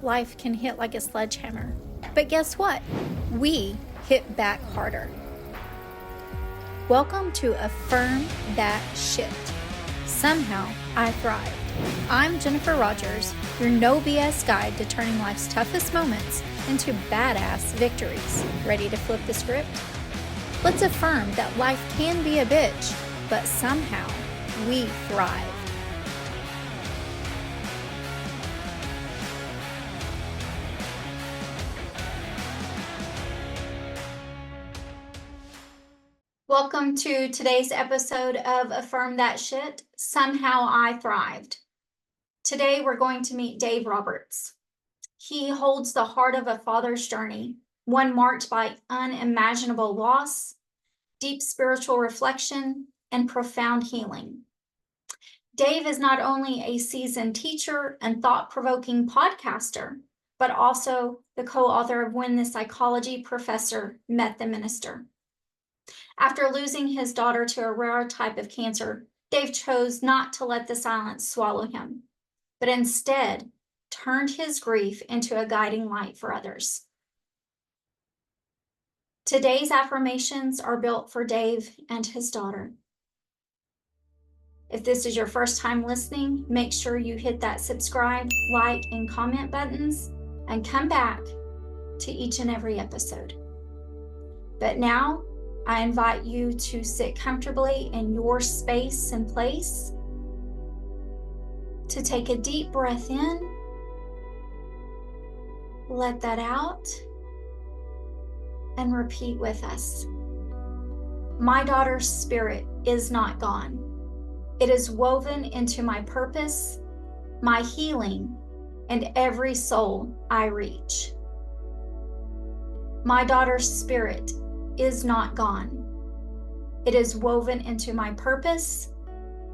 life can hit like a sledgehammer. But guess what? We hit back harder. Welcome to Affirm That Sh. Somehow I Thrived. I'm Jennifer Rogers, your no BS guide to turning life's toughest moments into badass victories. Ready to flip the script? Let's affirm that life can be a bitch, but somehow we thrive. Welcome to today's episode of Affirm That Sh. Somehow I Thrived. Today we're going to meet Dave Roberts. He holds the heart of a father's journey, one marked by unimaginable loss, deep spiritual reflection, and profound healing. Dave is not only a seasoned teacher and thought-provoking podcaster, but also the co-author of When the Psychology Professor Met the Minister. After losing his daughter to a rare type of cancer, Dave chose not to let the silence swallow him, but instead turned his grief into a guiding light for others. Today's affirmations are built for Dave and his daughter. If this is your first time listening, make sure you hit that subscribe, like, and comment buttons and come back to each and every episode. But now, I invite you to sit comfortably in your space and place, to take a deep breath in, let that out, and repeat with us. My daughter's spirit is not gone. It is woven into my purpose, my healing, and every soul I reach. My daughter's spirit is not gone. It is woven into my purpose,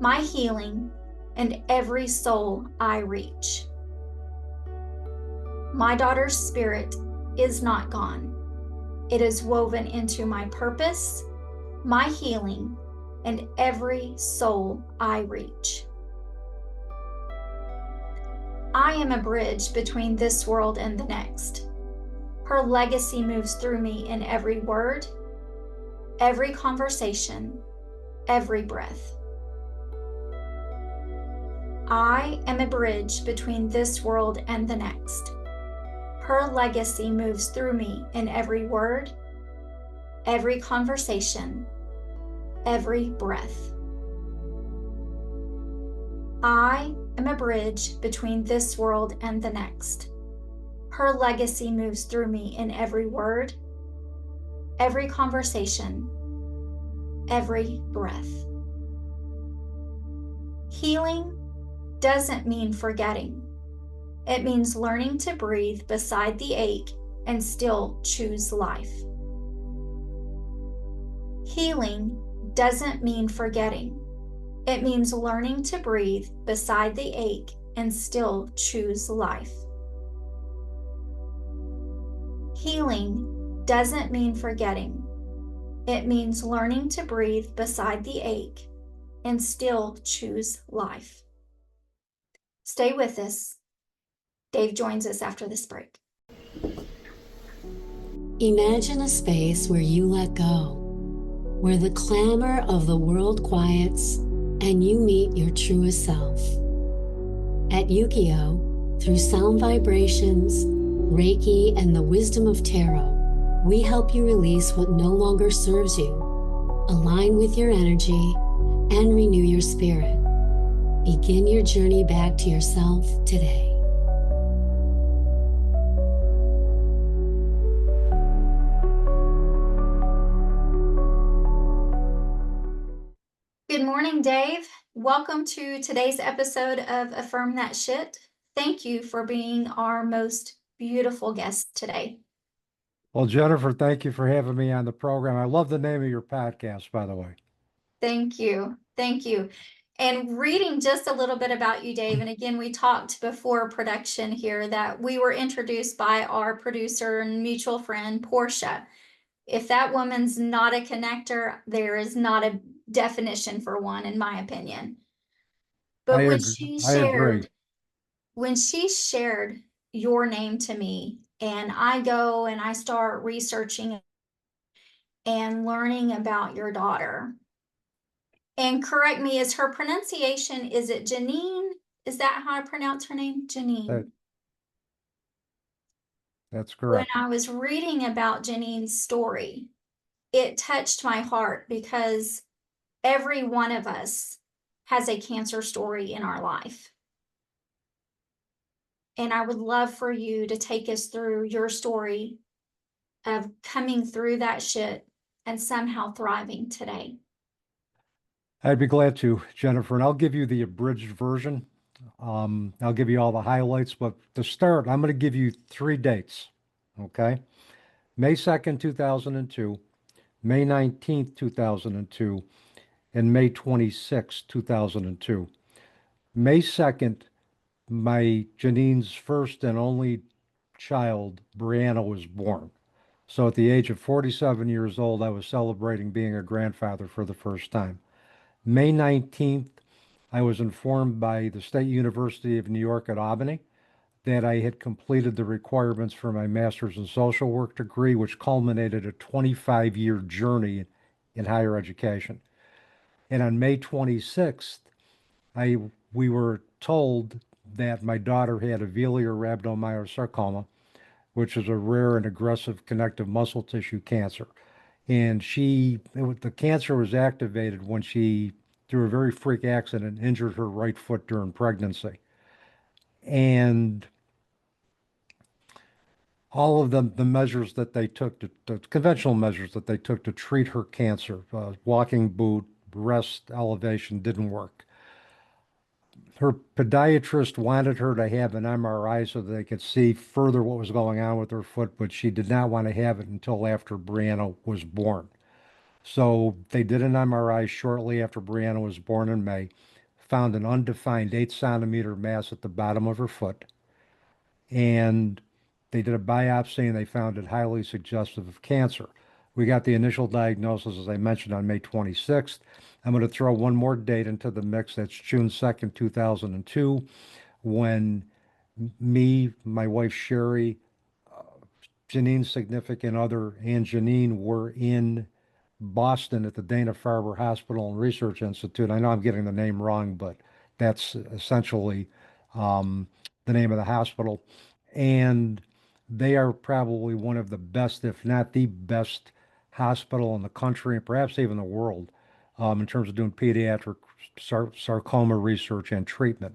my healing, and every soul I reach. My daughter's spirit is not gone. It is woven into my purpose, my healing, and every soul I reach. I am a bridge between this world and the next. Her legacy moves through me in every word, every conversation, every breath. I am a bridge between this world and the next. Her legacy moves through me in every word, every conversation, every breath. I am a bridge between this world and the next. Her legacy moves through me in every word, every conversation, every breath. Healing doesn't mean forgetting. It means learning to breathe beside the ache and still choose life. Healing doesn't mean forgetting. It means learning to breathe beside the ache and still choose life. Healing doesn't mean forgetting. It means learning to breathe beside the ache and still choose life. Stay with us. Dave joins us after this break. Imagine a space where you let go, where the clamor of the world quiets and you meet your truest self. At Yukio, through sound vibrations, Reiki, and the wisdom of tarot, we help you release what no longer serves you, align with your energy, and renew your spirit. Begin your journey back to yourself today. Good morning, Dave. Welcome to today's episode of Affirm That Sh. Thank you for being our most beautiful guest today. Well, Jennifer, thank you for having me on the program. I love the name of your podcast, by the way. Thank you. Thank you. And reading just a little bit about you, Dave, and again, we talked before production here that we were introduced by our producer and mutual friend, Portia. If that woman's not a connector, there is not a definition for one, in my opinion. But I when agree. she I agree. shared your name to me. And I go and I start researching and learning about your daughter. And correct me, is her pronunciation, is it Janine? Is that how I pronounce her name? Janine. That's When correct. I was reading about Janine's story, it touched my heart because every one of us has a cancer story in our life. And I would love for you to take us through your story of coming through that shit and somehow thriving today. I'd be glad to, Jennifer, and I'll give you the abridged version. I'll give you all the highlights, but to start, I'm going to give you three dates. Okay. May 2nd, 2002, May 19th, 2002, and May 26th, 2002. May 2nd, my Janine's first and only child, Brianna, was born. So at the age of 47 years old, I was celebrating being a grandfather for the first time. May 19th, I was informed by the State University of New York at Albany that I had completed the requirements for my master's in social work degree, which culminated a 25-year journey in higher education. And on May 26th, I we were told that my daughter had alveolar rhabdomyosarcoma, which is a rare and aggressive connective muscle tissue cancer. And the cancer was activated when she, through a very freak accident, injured her right foot during pregnancy. And all of the measures that they took, the conventional measures that they took to treat her cancer, walking boot, breast elevation, didn't work. Her podiatrist wanted her to have an MRI so that they could see further what was going on with her foot, but she did not want to have it until after Brianna was born. So they did an MRI shortly after Brianna was born in May, found an undefined 8 centimeter mass at the bottom of her foot, and they did a biopsy and they found it highly suggestive of cancer. We got the initial diagnosis, as I mentioned, on May 26th. I'm going to throw one more date into the mix. That's June 2nd, 2002, when me, my wife Sherry, Janine's significant other, and Janine were in Boston at the Dana-Farber Hospital and Research Institute. I know I'm getting the name wrong, but that's essentially um, the name of the hospital. And they are probably one of the best, if not the best, hospital in the country and perhaps even the world in terms of doing pediatric sarcoma research and treatment.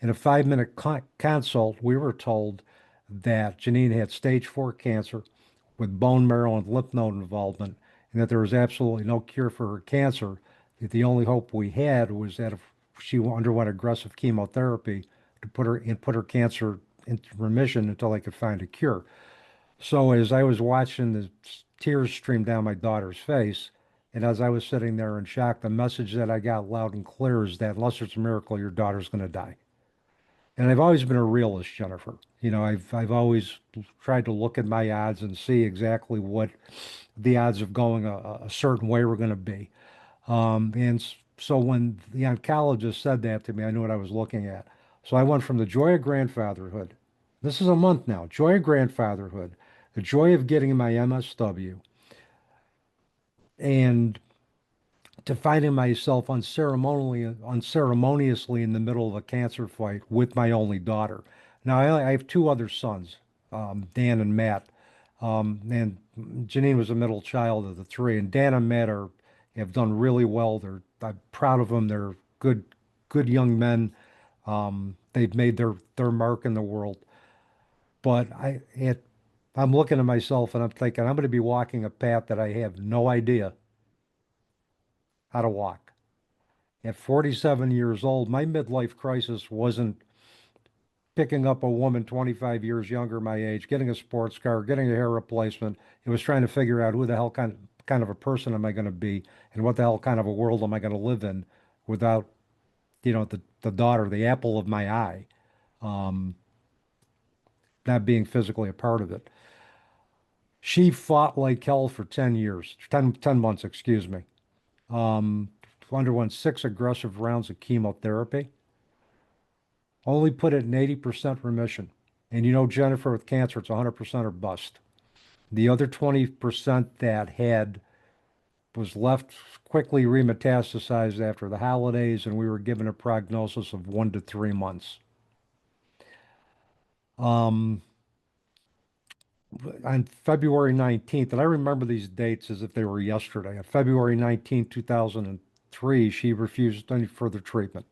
In a 5-minute consult, we were told that Janine had stage 4 cancer with bone marrow and lymph node involvement, and that there was absolutely no cure for her cancer. That the only hope we had was that if she underwent aggressive chemotherapy to put her cancer into remission until they could find a cure. So as I was watching the tears stream down my daughter's face, and as I was sitting there in shock, the message that I got loud and clear is that unless it's a miracle, your daughter's going to die. And I've always been a realist, Jennifer. I've always tried to look at my odds and see exactly what the odds of going a certain way were going to be. So when the oncologist said that to me, I knew what I was looking at. So I went from the joy of grandfatherhood. This is a month now. Joy of grandfatherhood, the joy of getting my MSW, and to finding myself unceremoniously in the middle of a cancer fight with my only daughter. Now, I have two other sons, Dan and Matt. And Janine was a middle child of the three, and Dan and Matt have done really well. I'm proud of them. They're good young men. They've made their mark in the world. But I'm looking at myself and I'm thinking I'm going to be walking a path that I have no idea how to walk. At 47 years old, my midlife crisis wasn't picking up a woman 25 years younger my age, getting a sports car, getting a hair replacement. It was trying to figure out who the hell kind of a person am I going to be and what the hell kind of a world am I going to live in without, the daughter, the apple of my eye, um, not being physically a part of it. She fought like hell for 10 years, 10 months, excuse me. Um, Underwent 6 aggressive rounds of chemotherapy, only put it in 80% remission. And you know, Jennifer, with cancer, it's 100% or bust. The other 20% that had was left quickly remetastasized after the holidays, and we were given a prognosis of 1 to 3 months. Um, on February 19th, and I remember these dates as if they were yesterday. On February 19th, 2003, she refused any further treatment.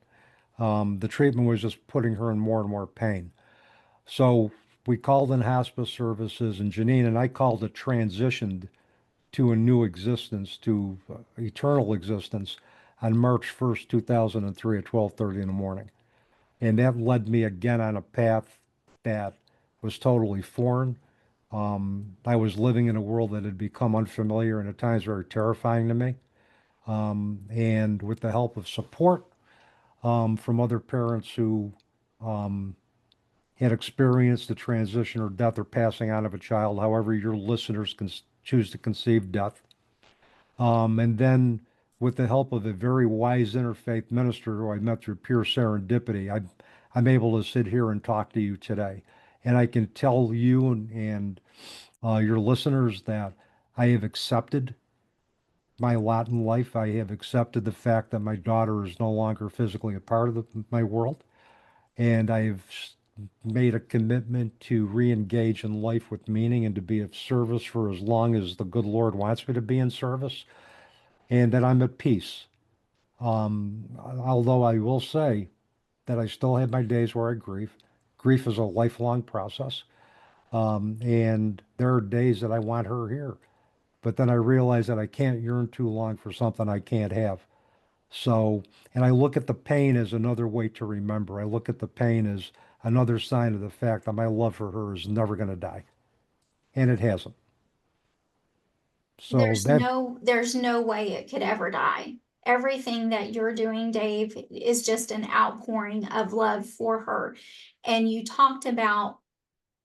The treatment was just putting her in more and more pain. So we called in hospice services, and Janine and I called it transitioned to a new existence, to eternal existence on March 1st, 2003 at 12:30 in the morning. And that led me again on a path that was totally foreign. I was living in a world that had become unfamiliar and at times very terrifying to me. And with the help of support from other parents who um, had experienced the transition or death or passing on of a child, however your listeners can choose to conceive death. And then with the help of a very wise interfaith minister who I met through pure serendipity, I'm able to sit here and talk to you today. And I can tell you and your listeners that I have accepted my lot in life. I have accepted the fact that my daughter is no longer physically a part of my world. And I've made a commitment to re-engage in life with meaning and to be of service for as long as the good Lord wants me to be in service, and that I'm at peace. Although I will say that I still have my days where I grieve. Grief is a lifelong process. And there are days that I want her here, but then I realize that I can't yearn too long for something I can't have. So, and I look at the pain as another way to remember. I look at the pain as another sign of the fact that my love for her is never going to die. And it hasn't. So that, There's no way it could ever die. Everything that you're doing, Dave, is just an outpouring of love for her. And you talked about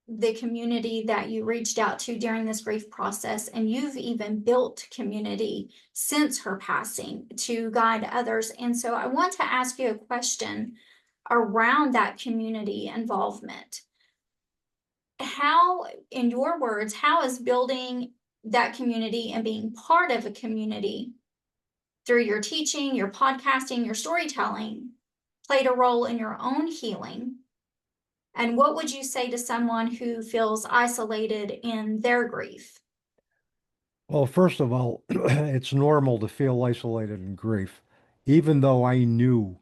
the community that you reached out to during this grief process, and you've even built community since her passing to guide others. And so I want to ask you a question around that community involvement. How, in your words, how is building that community and being part of a community through your teaching, your podcasting, your storytelling played a role in your own healing? And what would you say to someone who feels isolated in their grief? well, first of all, it's normal to feel isolated in grief, even though I knew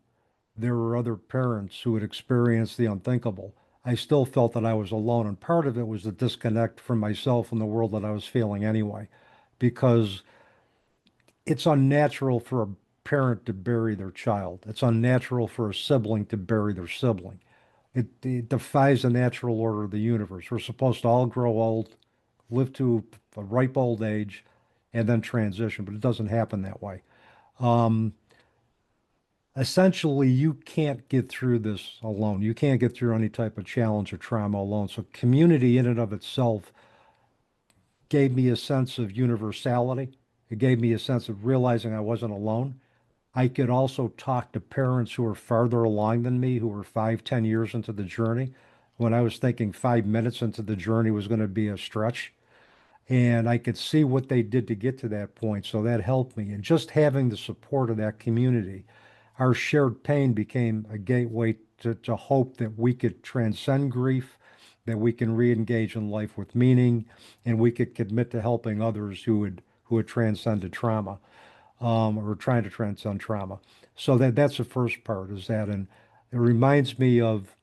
there were other parents who had experienced the unthinkable. I still felt that I was alone, and part of it was the disconnect from myself and the world that I was feeling anyway, because it's unnatural for a parent to bury their child. It's unnatural for a sibling to bury their sibling. It defies the natural order of the universe. We're supposed to all grow old, live to a ripe old age, and then transition, but it doesn't happen that way. Um, Essentially, you can't get through this alone. You can't get through any type of challenge or trauma alone. So community in and of itself gave me a sense of universality. It gave me a sense of realizing I wasn't alone. I could also talk to parents who were farther along than me, who were 5, 10 years into the journey, when I was thinking 5 minutes into the journey was going to be a stretch. And I could see what they did to get to that point. So that helped me. And just having the support of that community, our shared pain became a gateway to hope that we could transcend grief, that we can re-engage in life with meaning, and we could commit to helping others who had transcended trauma, or trying to transcend trauma. So that's the first part, is that, and it reminds me of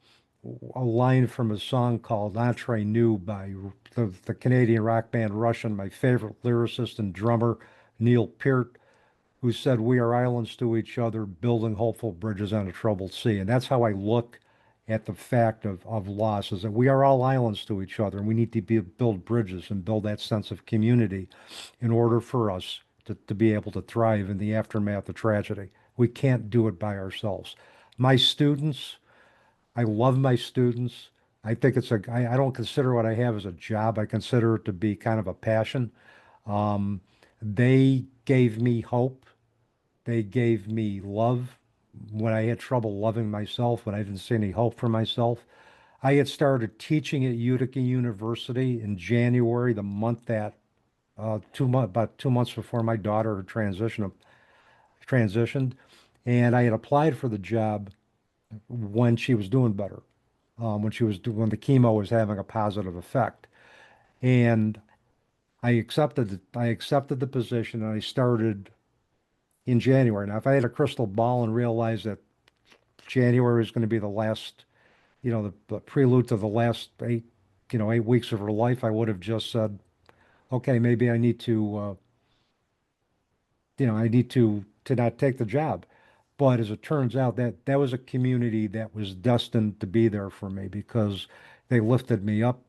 a line from a song called Entre Nous by the Canadian rock band Rush, and my favorite lyricist and drummer, Neil Peart, who said, "We are islands to each other, building hopeful bridges on a troubled sea." And that's how I look at the fact of loss, is that we are all islands to each other, and we need to build bridges and build that sense of community in order for us to be able to thrive in the aftermath of tragedy. We can't do it by ourselves. My students, I love my students. I think I don't consider what I have as a job. I consider it to be kind of a passion. Um, they gave me hope. They gave me love when I had trouble loving myself, when I didn't see any hope for myself. I had started teaching at Utica University in January, the month that about 2 months before my daughter had transitioned, and I had applied for the job when she was doing better, when the chemo was having a positive effect, and I accepted the position and I started in January. Now, if I had a crystal ball and realized that January was going to be the last, the prelude to the last 8 weeks of her life, I would have just said, okay, maybe I need to not take the job. But as it turns out, that was a community that was destined to be there for me because they lifted me up.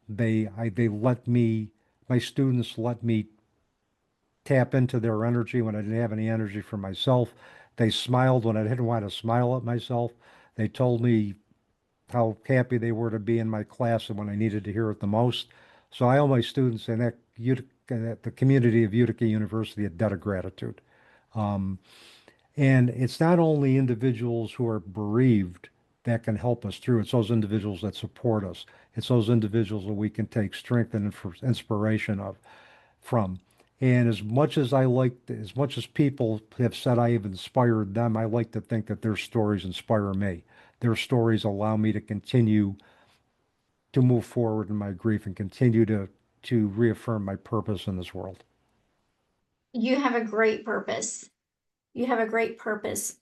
They let me, my students let me tap into their energy when I didn't have any energy for myself. They smiled when I didn't want to smile at myself. They told me how happy they were to be in my class and when I needed to hear it the most. So I owe my students and the community of Utica University a debt of gratitude. Um, and it's not only individuals who are bereaved that can help us through. It's those individuals that support us. It's those individuals that we can take strength and inspiration from. And as much as people have said I have inspired them, I like to think that their stories inspire me. Their stories allow me to continue to move forward in my grief and continue to reaffirm my purpose in this world. You have a great purpose. You have a great purpose.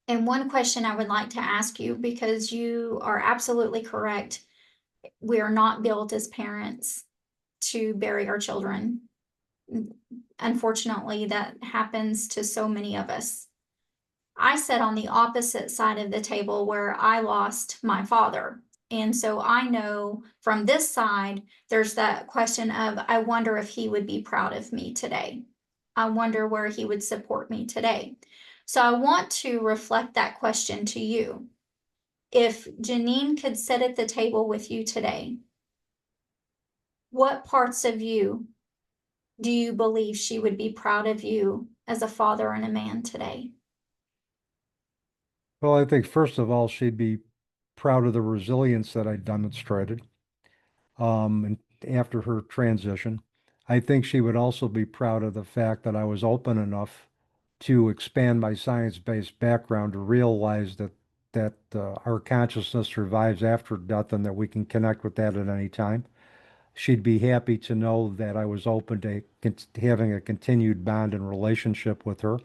And one question I would like to ask you, because you are absolutely correct. We are not built as parents to bury our children. Unfortunately, that happens to so many of us. I sat on the opposite side of the table where I lost my father. And so I know from this side, there's that question of, I wonder if he would be proud of me today. I wonder where he would support me today. So I want to reflect that question to you. If Janine could sit at the table with you today, what parts of you do you believe she would be proud of you as a father and a man today? Well, I think first of all, she'd be proud of the resilience that I demonstrated. And after her transition, I think she would also be proud of the fact that I was open enough to expand my science-based background to realize that our consciousness survives after death and that we can connect with that at any time. She'd be happy to know that I was open to having a continued bond and relationship with her.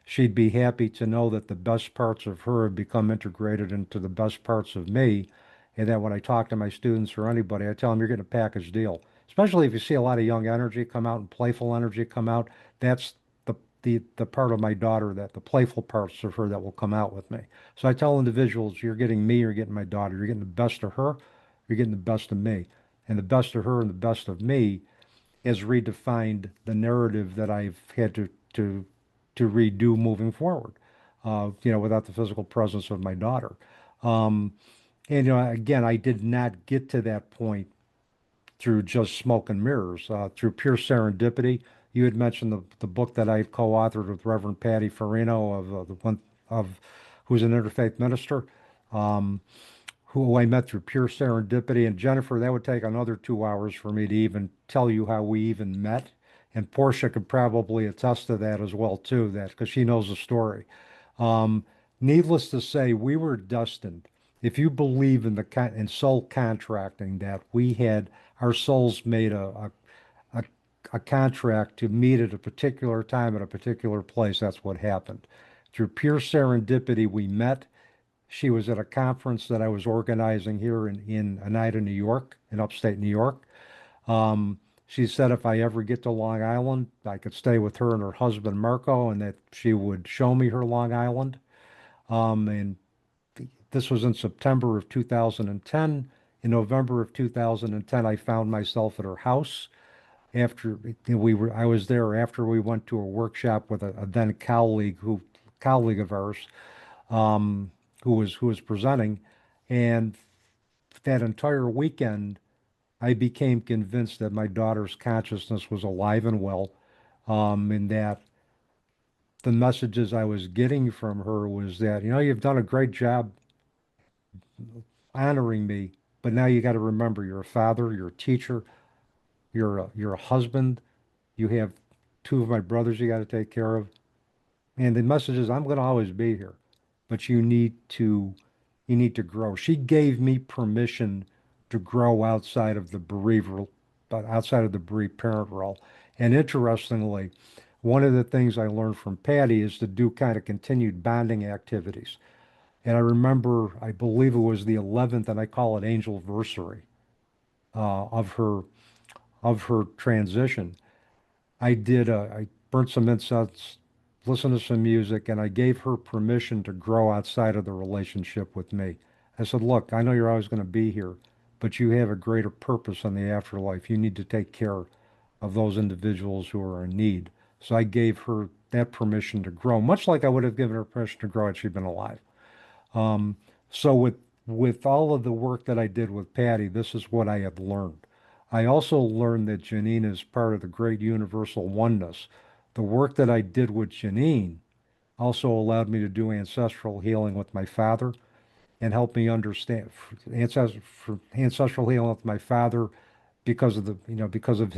She'd be happy to know that the best parts of her have become integrated into the best parts of me, and that when I talk to my students or anybody, I tell them you're getting a package deal. Especially if you see a lot of young energy come out and playful energy come out, that's the part of my daughter, that the playful parts of her that will come out with me. So I tell individuals, you're getting me, you're getting my daughter, you're getting the best of her, you're getting the best of me. And the best of her and the best of me has redefined the narrative that I've had to redo moving forward, without the physical presence of my daughter. Um, and again, I did not get to that point through just smoke and mirrors, through pure serendipity. You had mentioned the book that I co-authored with Reverend Patty Farino of who's an interfaith minister. Um, who I met through pure serendipity. And Jennifer, that would take another 2 hours for me to even tell you how we even met. And Portia could probably attest to that as well too, that because she knows the story. Um, Needless to say, we were destined. If you believe in in soul contracting, that we had our souls made a, a contract to meet at a particular time at a particular place. That's what happened. Through pure serendipity, we met. She was at a conference that I was organizing here in Oneida, New York, in upstate New York. She said if I ever get to Long Island, I could stay with her and her husband, Marco, and that she would show me her Long Island. And this was in September of 2010. In November of 2010, I found myself at her house after I was there after we went to a workshop with a then colleague of ours, um, who was presenting, and that entire weekend, I became convinced that my daughter's consciousness was alive and well, and that the messages I was getting from her was that, you've done a great job honoring me But now you got to remember, you're a father, you're a teacher, you're a husband. You have two of my brothers you got to take care of. And the message is, I'm going to always be here, but you need to grow. She gave me permission to grow outside of the bereaved parent role. And interestingly, one of the things I learned from Patty is to do kind of continued bonding activities. And I remember, I believe it was the 11th, and I call it Angelversary, of her transition. I burnt some incense, listened to some music, and I gave her permission to grow outside of the relationship with me. I said, look, I know you're always going to be here, but you have a greater purpose in the afterlife. You need to take care of those individuals who are in need. So I gave her that permission to grow, much like I would have given her permission to grow had she been alive. Um, so with all of the work that I did with Patty, this is what I have learned. I also learned that Janine is part of the great universal oneness. The work that I did with Janine also allowed me to do ancestral healing with my father and help me understand ancestral healing with my father because of because of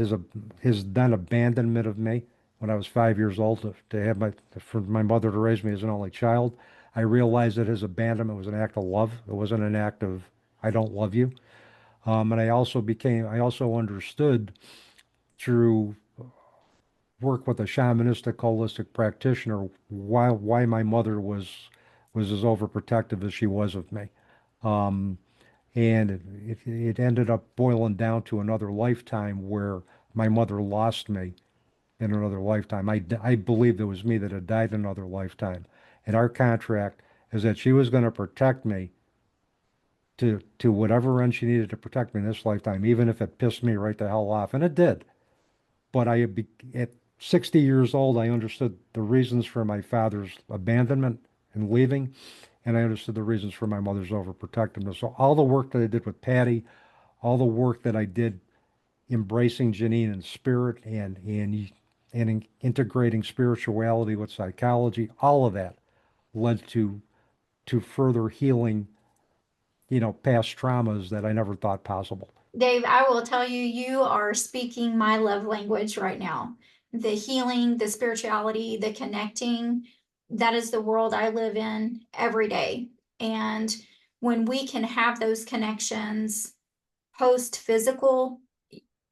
his then abandonment of me when I was 5 years old to have for my mother to raise me as an only child. I realized that his abandonment was an act of love. It wasn't an act of I don't love you. And I also understood through work with a shamanistic holistic practitioner why my mother was as overprotective as she was of me. Um, and it ended up boiling down to another lifetime where my mother lost me in another lifetime. I believed it was me that had died in another lifetime. And our contract is that she was going to protect me to whatever end she needed to protect me in this lifetime, even if it pissed me right the hell off. And it did. But at 60 years old, I understood the reasons for my father's abandonment and leaving, and I understood the reasons for my mother's overprotectiveness. So all the work that I did with Patty, all the work that I did embracing Janine in spirit and integrating spirituality with psychology, all of that led to further healing, past traumas that I never thought possible. Dave, I will tell you, you are speaking my love language right now. The healing, the spirituality, the connecting, that is the world I live in every day. And when we can have those connections post physical,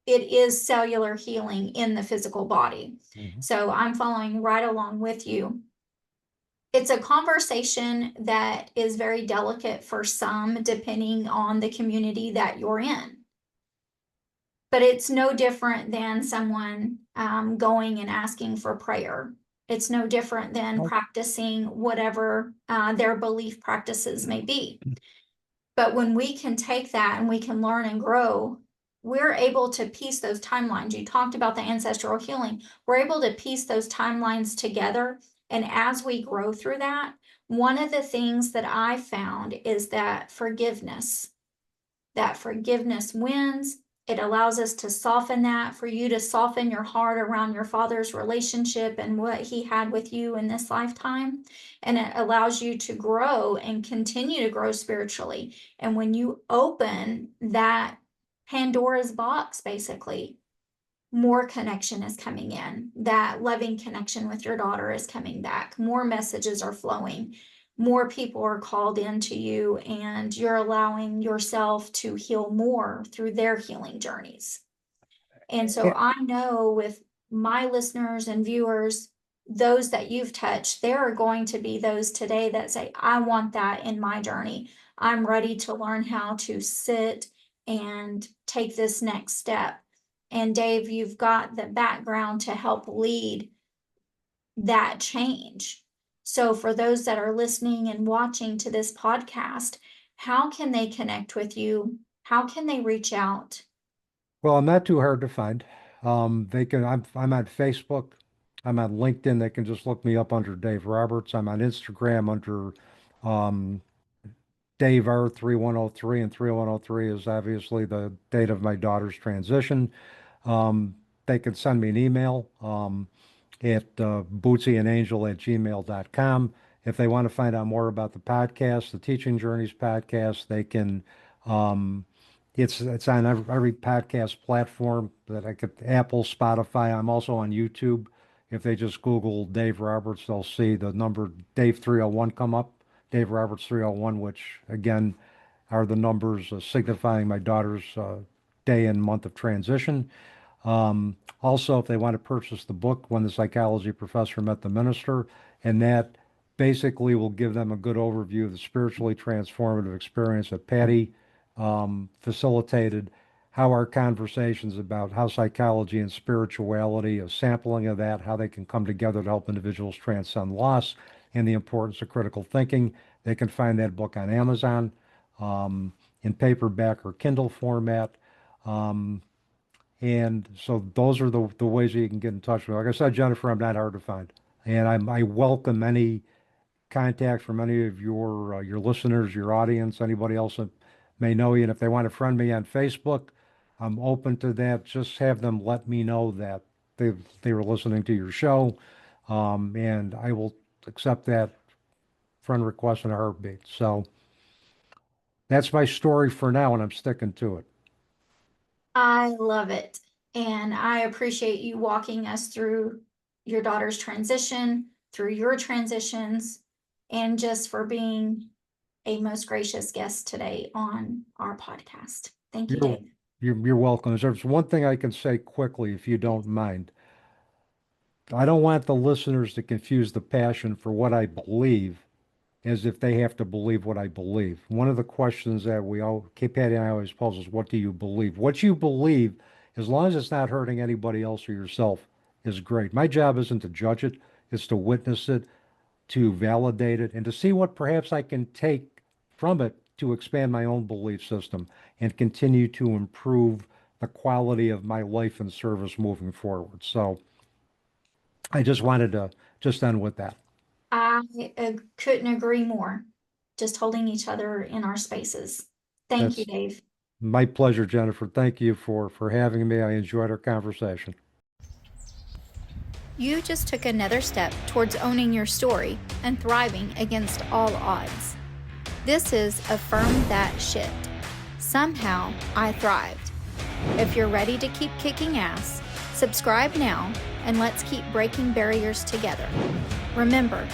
it is cellular healing in the physical body. Mhm. So I'm following right along with you. It's a conversation that is very delicate for some, depending on the community that you're in. But it's no different than someone going and asking for prayer. It's no different than Nope. practicing whatever their belief practices may be. But when we can take that and we can learn and grow, we're able to piece those timelines. You talked about the ancestral healing. We're able to piece those timelines together. And as we grow through that, one of the things that I found is that forgiveness wins. It allows us to soften that, for you to soften your heart around your father's relationship and what he had with you in this lifetime. And it allows you to grow and continue to grow spiritually. And when you open that Pandora's box, basically, more connection is coming in. That loving connection with your daughter is coming back. More messages are flowing. More people are called into you, and you're allowing yourself to heal more through their healing journeys. And so Eh, I know with my listeners and viewers, those that you've touched, there are going to be those today that say, I want that in my journey. I'm ready to learn how to sit and take this next step. And Dave, you've got the background to help lead that change. So for those that are listening and watching to this podcast, how can they connect with you? How can they reach out? Well, I'm not too hard to find. I'm on Facebook. I'm on LinkedIn. They can just look me up under Dave Roberts. I'm on Instagram under um, Dave R3103, and 3103 is obviously the date of my daughter's transition. Um, they can send me an email at bootsyandangel@gmail.com. If they want to find out more about the podcast, the Teaching Journeys podcast, they can. It's on every podcast platform that I could, Apple, Spotify. I'm also on YouTube. If they just Google Dave Roberts, they'll see the number Dave 301 come up. Dave Roberts 301, which again are the numbers signifying my daughter's day and month of transition. Also, if they want to purchase the book, When the Psychology Professor Met the Minister, and that basically will give them a good overview of the spiritually transformative experience that Patty facilitated, how our conversations about how psychology and spirituality, a sampling of that, how they can come together to help individuals transcend loss, and the importance of critical thinking. They can find that book on Amazon in paperback or Kindle format. Um, and so those are the ways that you can get in touch with me. Like I said, Jennifer, I'm not hard to find. And I welcome any contact from any of your listeners, your audience, anybody else that may know you. And if they want to friend me on Facebook, I'm open to that. Just have them let me know that they were listening to your show. And I will accept that friend request in a heartbeat. So that's my story for now, and I'm sticking to it. I love it. And I appreciate you walking us through your daughter's transition, through your transitions, and just for being a most gracious guest today on our podcast. Thank you, You're Dave. you're welcome. There's one thing I can say quickly, if you don't mind. I don't want the listeners to confuse the passion for what I believe as if they have to believe what I believe. One of the questions that Patty and I always pose is, what do you believe? What you believe, as long as it's not hurting anybody else or yourself, is great. My job isn't to judge it, it's to witness it, to validate it, and to see what perhaps I can take from it to expand my own belief system and continue to improve the quality of my life and service moving forward. So I just wanted to just end with that. I couldn't agree more. Just holding each other in our spaces. Thank you, That's Dave. my pleasure, Jennifer. Thank you for having me. I enjoyed our conversation. You just took another step towards owning your story and thriving against all odds. This is Affirm That Shit. Somehow I thrived. If you're ready to keep kicking ass, subscribe now and let's keep breaking barriers together. Remember,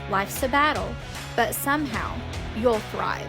life's a battle, but somehow you'll thrive.